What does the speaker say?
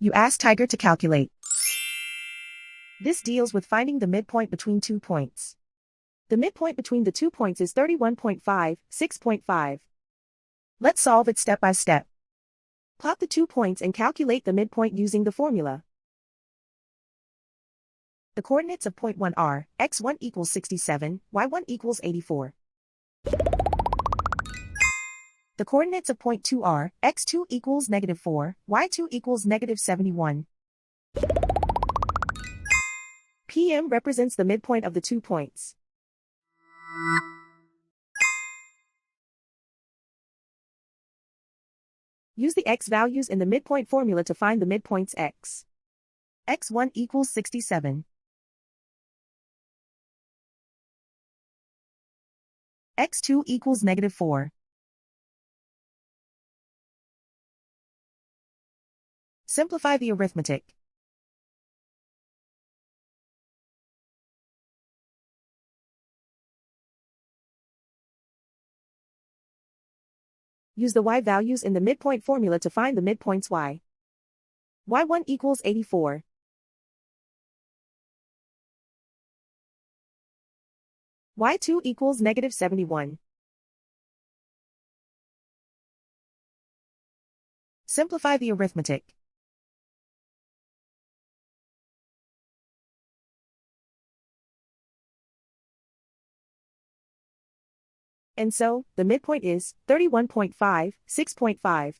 You ask Tiger to calculate. This deals with finding the midpoint between 2 points. The midpoint between the 2 points is 31.5, 6.5. Let's solve it step by step. Plot the 2 points and calculate the midpoint using the formula. The coordinates of point 1 are, x1 equals 67, y1 equals 84. The coordinates of point 2 are, x2 equals -4, y2 equals -71. PM represents the midpoint of the 2 points. Use the x values in the midpoint formula to find the midpoints x. x1 equals 67. x2 equals -4. Simplify the arithmetic. Use the y values in the midpoint formula to find the midpoints y. y1 equals 84. y2 equals -71. Simplify the arithmetic. And so, the midpoint is 31.5, 6.5.